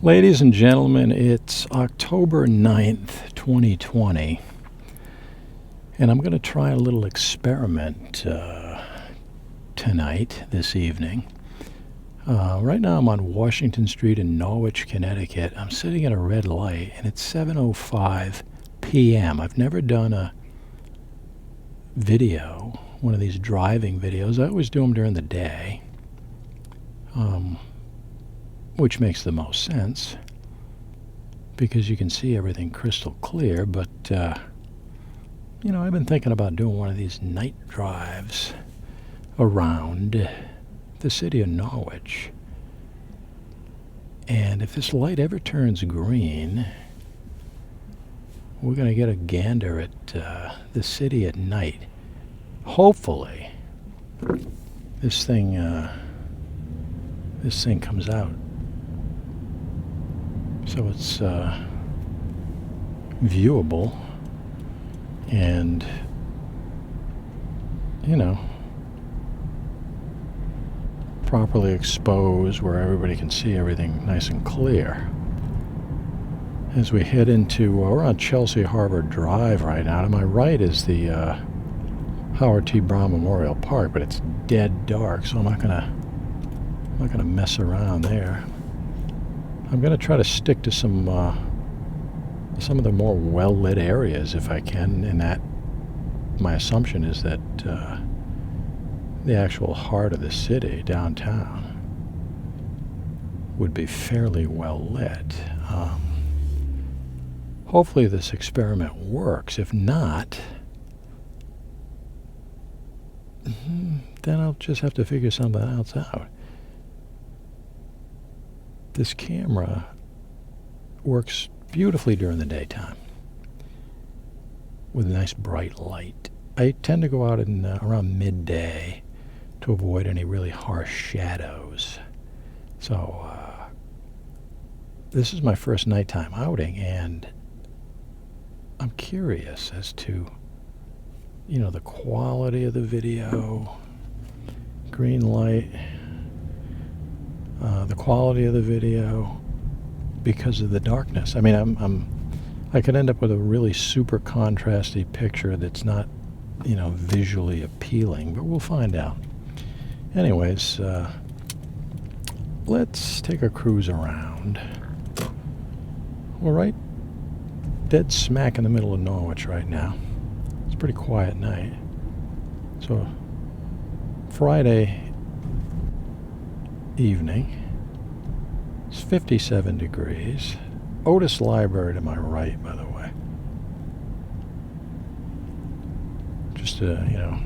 Ladies and gentlemen, it's October 9th, 2020, and I'm going to try a little experiment this evening. Right now I'm on Washington Street in Norwich, Connecticut. I'm sitting at a red light, and it's 7:05 p.m. I've never done a video, one of these driving videos. I always do them during the day. Which makes the most sense because you can see everything crystal clear, but I've been thinking about doing one of these night drives around the city of Norwich. And if this light ever turns green, we're going to get a gander at the city at night. Hopefully this thing comes out so it's viewable and properly exposed where everybody can see everything nice and clear. As we head into, we're on Chelsea Harbor Drive right now. To my right is the Howard T. Brown Memorial Park, but it's dead dark, so I'm not gonna mess around there. I'm going to try to stick to some of the more well-lit areas if I can, and that my assumption is that the actual heart of the city, downtown, would be fairly well lit. Hopefully this experiment works. If not, then I'll just have to figure something else out. This camera works beautifully during the daytime with a nice bright light. I tend to go out in around midday to avoid any really harsh shadows. So this is my first nighttime outing, and I'm curious as to the quality of the video, green light, the quality of the video because of the darkness. I mean, I could end up with a really super contrasty picture that's not, visually appealing, but we'll find out. Anyways, let's take a cruise around. We're right dead smack in the middle of Norwich right now. It's a pretty quiet night. So, Friday evening. It's 57 degrees. Otis Library to my right, by the way. Just to,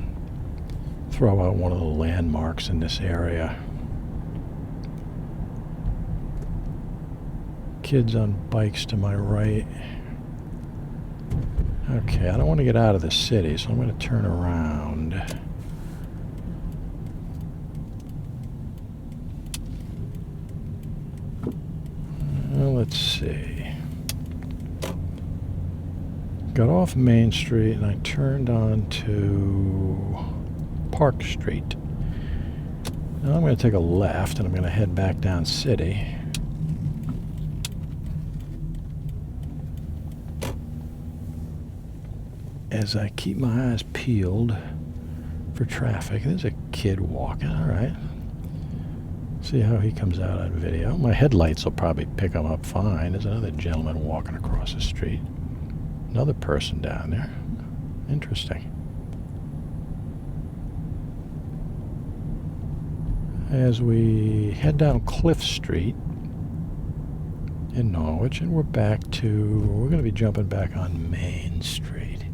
throw out one of the landmarks in this area. Kids on bikes to my right. Okay, I don't want to get out of the city, so I'm going to turn around. Let's see. Got off Main Street and I turned on to Park Street. Now I'm going to take a left and I'm going to head back down city. As I keep my eyes peeled for traffic. There's a kid walking, all right. See how he comes out on video. My headlights will probably pick him up fine. There's another gentleman walking across the street. Another person down there. Interesting. As we head down Cliff Street in Norwich, and we're going to be jumping back on Main Street.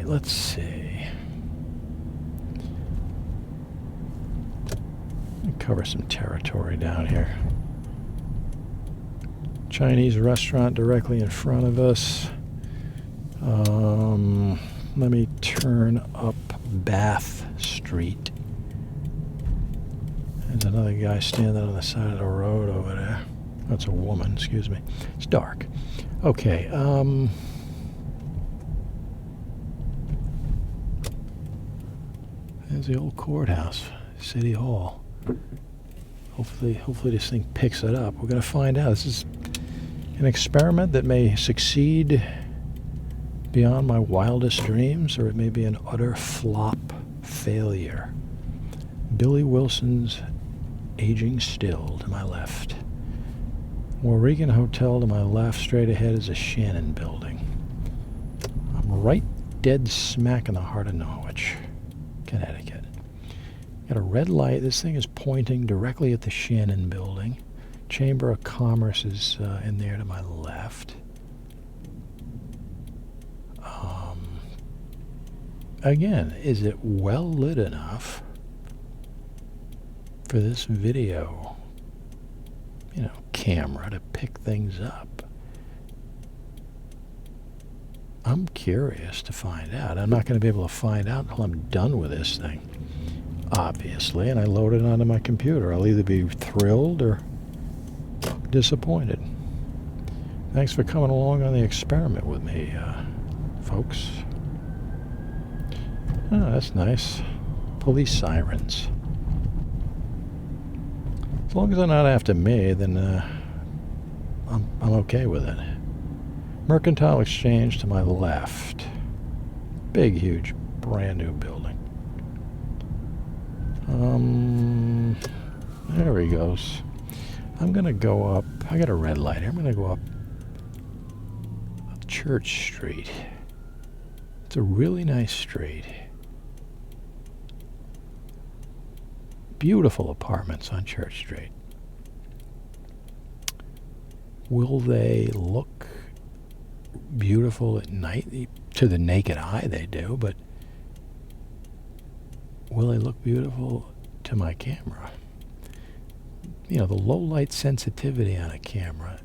Let's see. Cover some territory down here. Chinese restaurant directly in front of us. Let me turn up Bath Street. There's another guy standing on the side of the road over there. That's a woman, excuse me. It's dark. Okay, There's the old courthouse, City Hall. Hopefully this thing picks it up. We're going to find out. This is an experiment that may succeed beyond my wildest dreams, or it may be an utter flop failure. Billy Wilson's aging still to my left. Warwigan Hotel to my left. Straight ahead is a Shannon building. I'm right dead smack in the heart of Norwich, Connecticut. Got a red light. This thing is pointing directly at the Shannon building. Chamber of Commerce is in there to my left. Again, is it well lit enough for this video, camera to pick things up? I'm curious to find out. I'm not going to be able to find out until I'm done with this thing, obviously, and I load it onto my computer. I'll either be thrilled or disappointed. Thanks for coming along on the experiment with me, folks. Oh, that's nice. Police sirens. As long as they're not after me, then I'm okay with it. Mercantile Exchange to my left. Big, huge, brand new building. There he goes. I'm going to go up. I got a red light here. I'm going to go up Church Street. It's a really nice street. Beautiful apartments on Church Street. Will they look beautiful at night? To the naked eye they do, but will they look beautiful to my camera? The low light sensitivity on a camera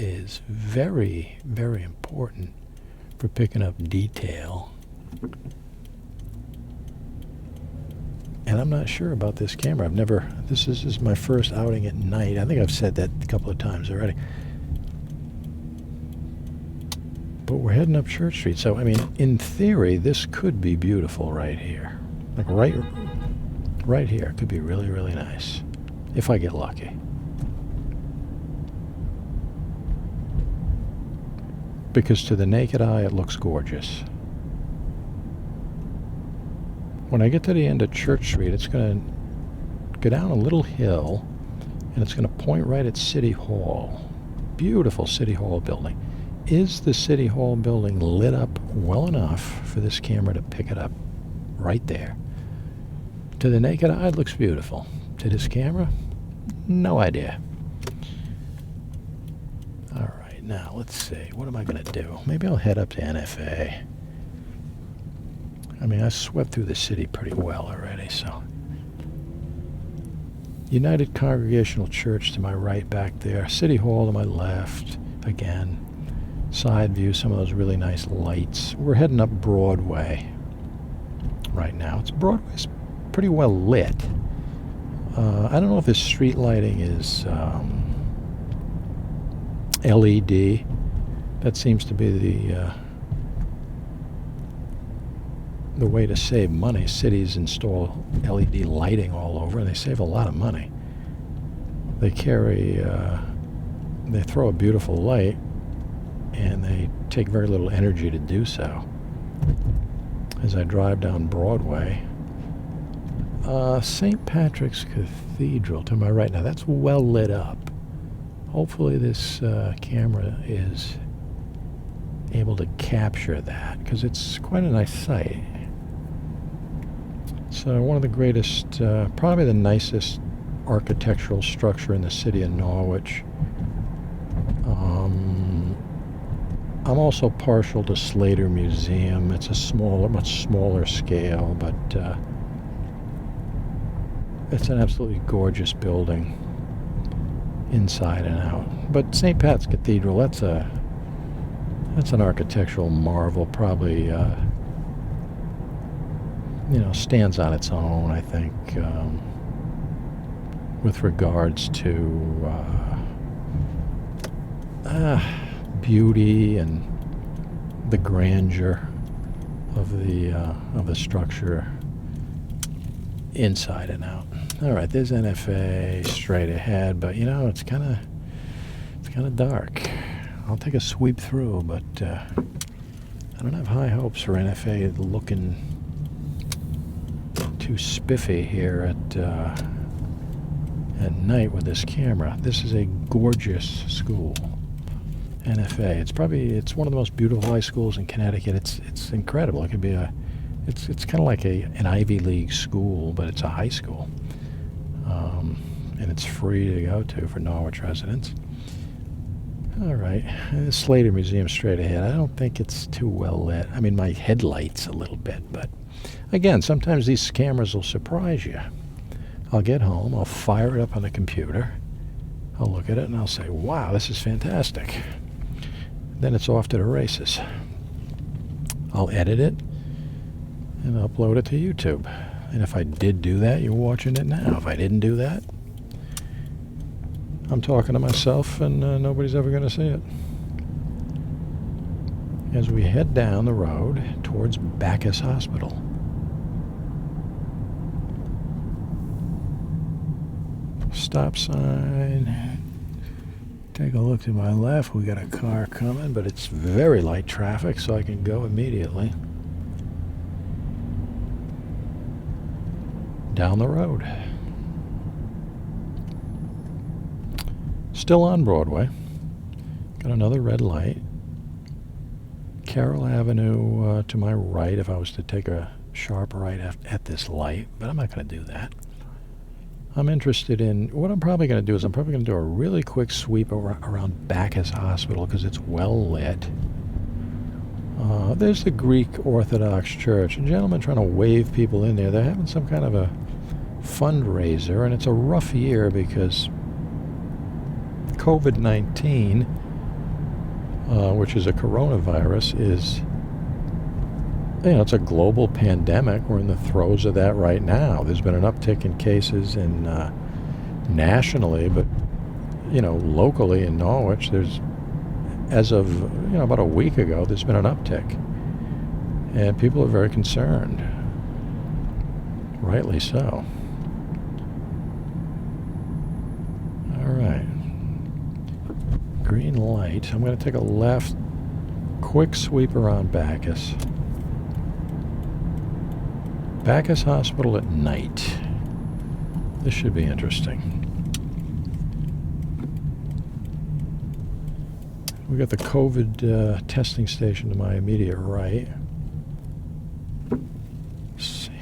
is very, very important for picking up detail. And I'm not sure about this camera. This is my first outing at night. I think I've said that a couple of times already. But we're heading up Church Street. So, in theory, this could be beautiful right here. Like right here. It could be really, really nice. If I get lucky. Because to the naked eye, it looks gorgeous. When I get to the end of Church Street, it's going to go down a little hill, and it's going to point right at City Hall. Beautiful City Hall building. Is the City Hall building lit up well enough for this camera to pick it up right there? To the naked eye, it looks beautiful. To this camera, no idea. All right, now let's see. What am I going to do? Maybe I'll head up to NFA. I swept through the city pretty well already, so. United Congregational Church to my right back there. City Hall to my left. Again, side view, some of those really nice lights. We're heading up Broadway right now. Broadway's pretty well lit. I don't know if this street lighting is LED. That seems to be the way to save money. Cities install LED lighting all over, and they save a lot of money. They they throw a beautiful light, and they take very little energy to do so. As I drive down Broadway, St. Patrick's Cathedral to my right. Now that's well lit up. Hopefully this camera is able to capture that, because it's quite a nice sight. It's one of the greatest, probably the nicest architectural structure in the city of Norwich. I'm also partial to Slater Museum. It's a much smaller scale, but it's an absolutely gorgeous building, inside and out. But St. Pat's Cathedral, that's an architectural marvel. Probably, stands on its own, I think, with regards to beauty and the grandeur of the structure. inside and out. All right, there's NFA straight ahead, but you know, it's kind of dark. I'll take a sweep through, but I don't have high hopes for NFA looking too spiffy here at night with this camera. This is a gorgeous school, NFA. It's one of the most beautiful high schools in Connecticut. It's incredible. It could be it's kind of like an Ivy League school, but it's a high school, and it's free to go to for Norwich residents. All right, the Slater Museum straight ahead. I don't think it's too well lit. I mean, my headlights a little bit, but again, sometimes these cameras will surprise you. I'll get home, I'll fire it up on the computer, I'll look at it, and I'll say, wow, this is fantastic. Then it's off to the races. I'll edit it and upload it to YouTube. And if I did do that, you're watching it now. If I didn't do that, I'm talking to myself, and nobody's ever going to see it. As we head down the road towards Bacchus Hospital. Stop sign. Take a look to my left. We got a car coming, but it's very light traffic, so I can go immediately. Down the road. Still on Broadway. Got another red light. Carroll Avenue to my right if I was to take a sharp right at this light, but I'm not going to do that. I'm interested in, what I'm probably going to do is I'm probably going to do a really quick sweep around Bacchus Hospital because it's well lit. There's the Greek Orthodox Church. A gentleman trying to wave people in there. They're having some kind of a fundraiser, and it's a rough year because COVID-19, which is a coronavirus, is, you know, it's a global pandemic. We're in the throes of that right now. There's been an uptick in cases nationally, but, you know, locally in Norwich, there's, as of, you know, about a week ago, there's been an uptick. And people are very concerned. Rightly so. All right. Green light. I'm going to take a left, quick sweep around Bacchus. Bacchus Hospital at night. This should be interesting. We got the COVID testing station to my immediate right.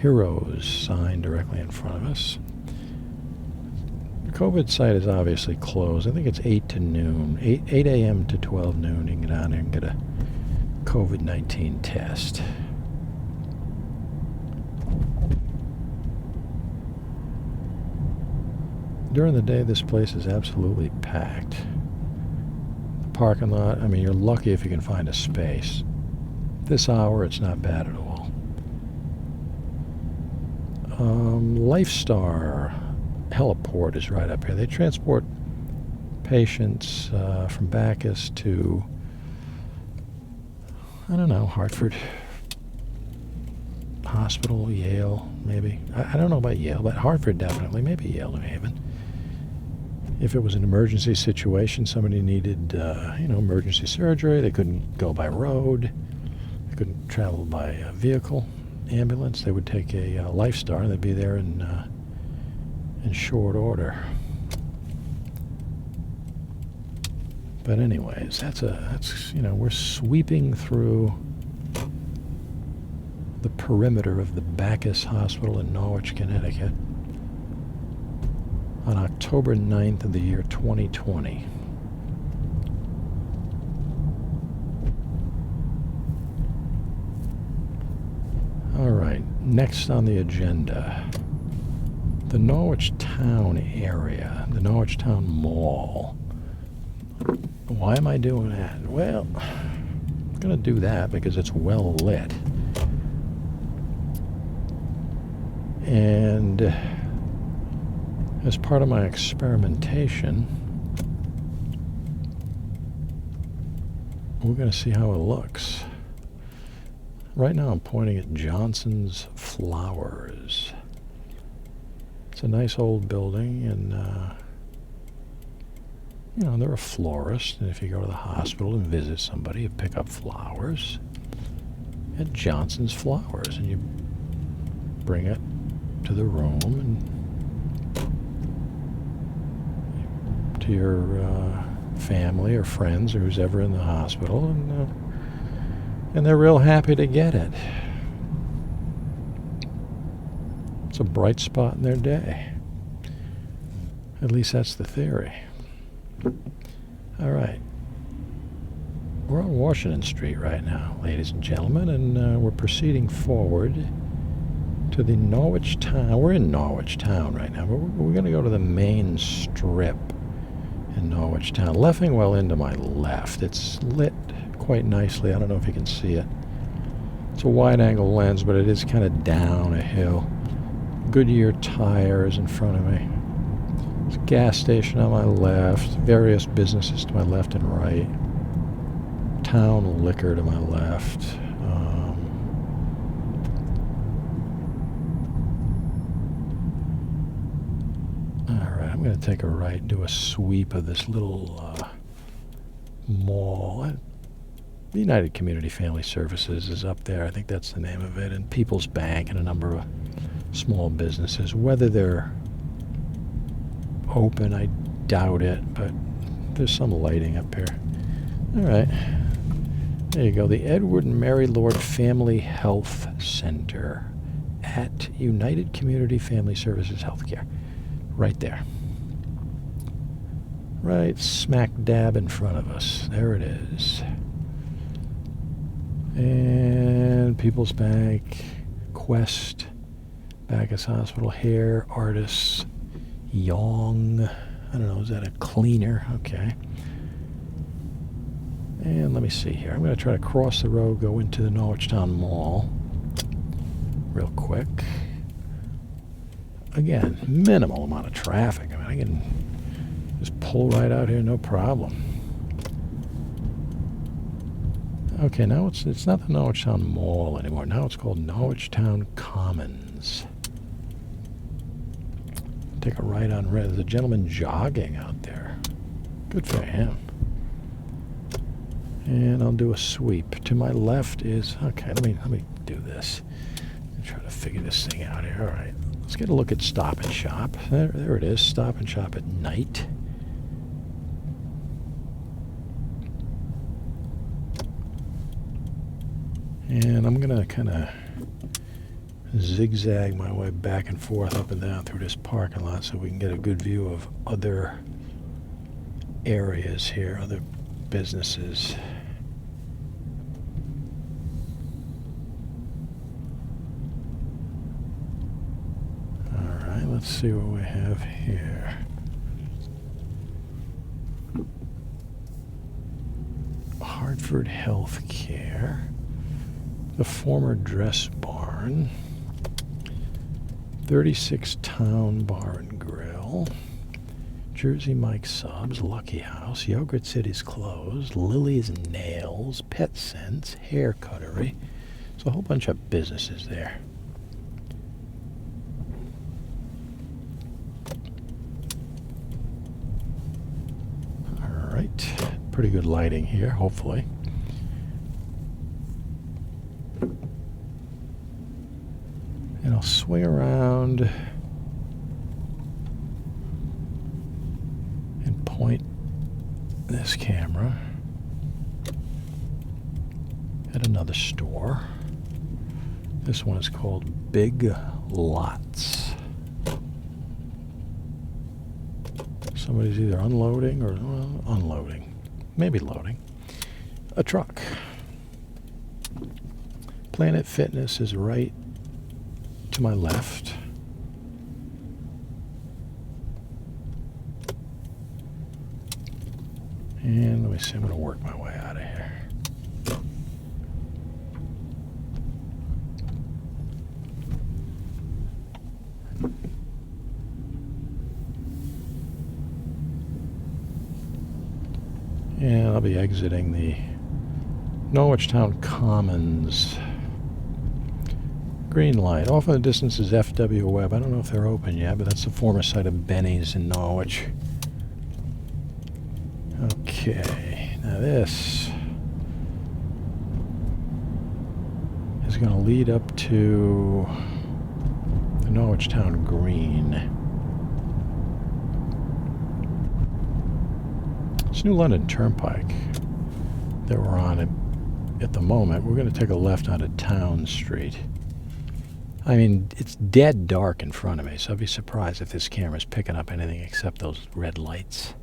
Heroes sign directly in front of us. The COVID site is obviously closed. I think it's 8 to noon, 8 a.m. to 12 noon. You can get down there and get a COVID-19 test. During the day, this place is absolutely packed. The parking lot, I mean, you're lucky if you can find a space. This hour, it's not bad at all. Lifestar heliport is right up here. They transport patients from Bacchus to, I don't know, Hartford Hospital, Yale, maybe. I don't know about Yale, but Hartford definitely, maybe Yale, New Haven. If it was an emergency situation, somebody needed, emergency surgery, they couldn't go by road, they couldn't travel by vehicle, ambulance, they would take a Lifestar, and they'd be there in short order. But anyways, that's we're sweeping through the perimeter of the Bacchus Hospital in Norwich, Connecticut on October 9th of the year 2020. All right, next on the agenda, the Norwich Town area, the Norwich Town Mall. Why am I doing that? Well, I'm going to do that because it's well lit. And as part of my experimentation, we're going to see how it looks. Right now I'm pointing at Johnson's Flowers. a nice old building, and you know, they're a florist, and if you go to the hospital and visit somebody, you pick up flowers at Johnson's Flowers, and you bring it to the room and to your family or friends or who's ever in the hospital, and they're real happy to get it. It's a bright spot in their day. At least that's the theory. All right. We're on Washington Street right now, ladies and gentlemen, and we're proceeding forward to the Norwich Town. We're in Norwich Town right now, but we're going to go to the main strip in Norwich Town. Leffingwell into my left. It's lit quite nicely. I don't know if you can see it. It's a wide-angle lens, but it is kind of down a hill. Goodyear tires in front of me. There's a gas station on my left. Various businesses to my left and right. Town liquor to my left. Alright, I'm going to take a right and do a sweep of this little mall. The United Community Family Services is up there. I think that's the name of it. And People's Bank and a number of small businesses. Whether they're open, I doubt it, but there's some lighting up here. All right. There you go. The Edward and Mary Lord Family Health Center at United Community Family Services Healthcare. Right there. Right smack dab in front of us. There it is. And People's Bank, Quest, Bacchus Hospital, Hair Artists, Young. I don't know, is that a cleaner? Okay. And let me see here. I'm going to try to cross the road, go into the Norwich Town Mall real quick. Again, minimal amount of traffic. I mean, I can just pull right out here, no problem. Okay, now it's not the Norwich Town Mall anymore. Now it's called Norwich Town Commons. Take a right on red. There's a gentleman jogging out there. Good for him. And I'll do a sweep. To my left is, okay, let me do this. Try to figure this thing out here. All right, let's get a look at Stop and Shop. There it is, Stop and Shop at night. And I'm going to kind of zigzag my way back and forth up and down through this parking lot so we can get a good view of other areas here, other businesses. All right, let's see what we have here. Hartford Healthcare. The former Dress Barn, 36 Town Bar and Grill, Jersey Mike Subs, Lucky House, Yogurt City's closed, Lily's Nails, Pet Sense, Hair Cuttery. There's a whole bunch of businesses there. All right, pretty good lighting here, hopefully. And I'll swing around and point this camera at another store. This one is called Big Lots. Somebody's either unloading or unloading, maybe loading, a truck. Planet Fitness is right to my left. And let me see, I'm going to work my way out of here. And I'll be exiting the Norwich Town Commons. Green light. Off in the distance is FW Web. I don't know if they're open yet, but that's the former site of Benny's in Norwich. Okay, now this is going to lead up to the Norwich Town Green. It's New London Turnpike that we're on at the moment. We're going to take a left onto Town Street. I mean, it's dead dark in front of me, so I'd be surprised if this camera's picking up anything except those red lights,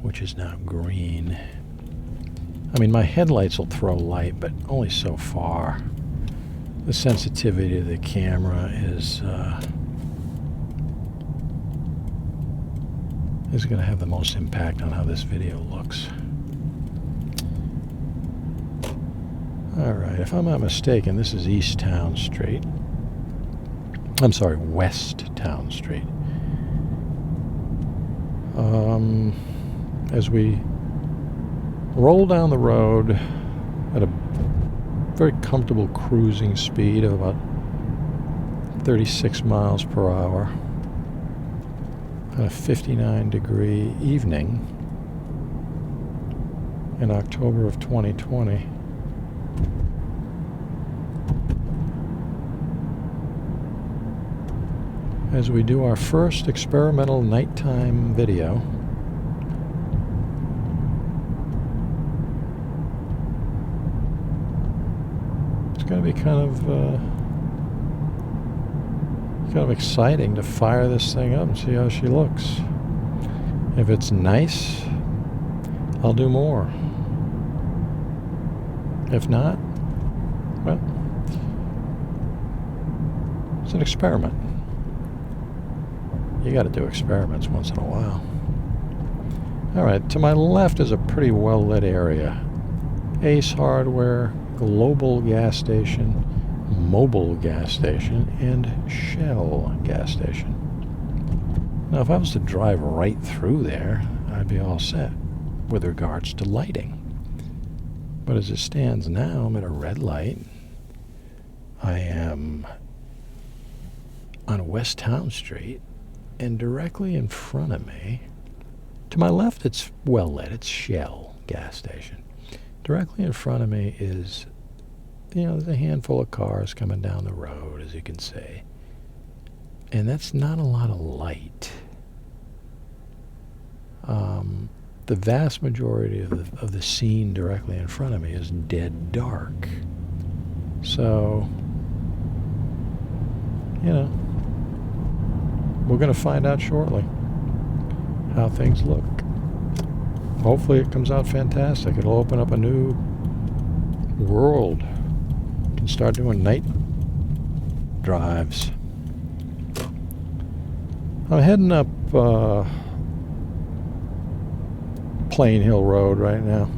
which is now green. I mean, my headlights will throw light, but only so far. The sensitivity of the camera is going to have the most impact on how this video looks. Alright, if I'm not mistaken, this is East Town Street. I'm sorry, West Town Street. As we roll down the road at a very comfortable cruising speed of about 36 miles per hour on a 59-degree evening in October of 2020. As we do our first experimental nighttime video. It's going to be kind of exciting to fire this thing up and see how she looks. If it's nice, I'll do more. If not, well, it's an experiment. You got to do experiments once in a while. Alright, to my left is a pretty well-lit area. Ace Hardware, Global Gas Station, Mobile Gas Station, and Shell Gas Station. Now, if I was to drive right through there, I'd be all set with regards to lighting. But as it stands now, I'm at a red light. I am on West Town Street. And directly in front of me, to my left it's well lit, it's Shell gas station. Directly in front of me is, there's a handful of cars coming down the road, as you can see. And that's not a lot of light. The vast majority of the scene directly in front of me is dead dark. So, we're going to find out shortly how things look. Hopefully it comes out fantastic. It'll open up a new world. You can start doing night drives. I'm heading up Plain Hill Road right now.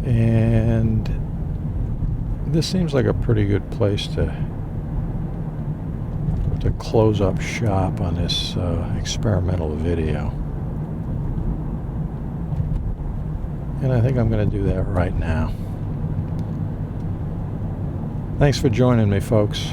And this seems like a pretty good place to close up shop on this experimental video. And I think I'm going to do that right now. Thanks for joining me, folks.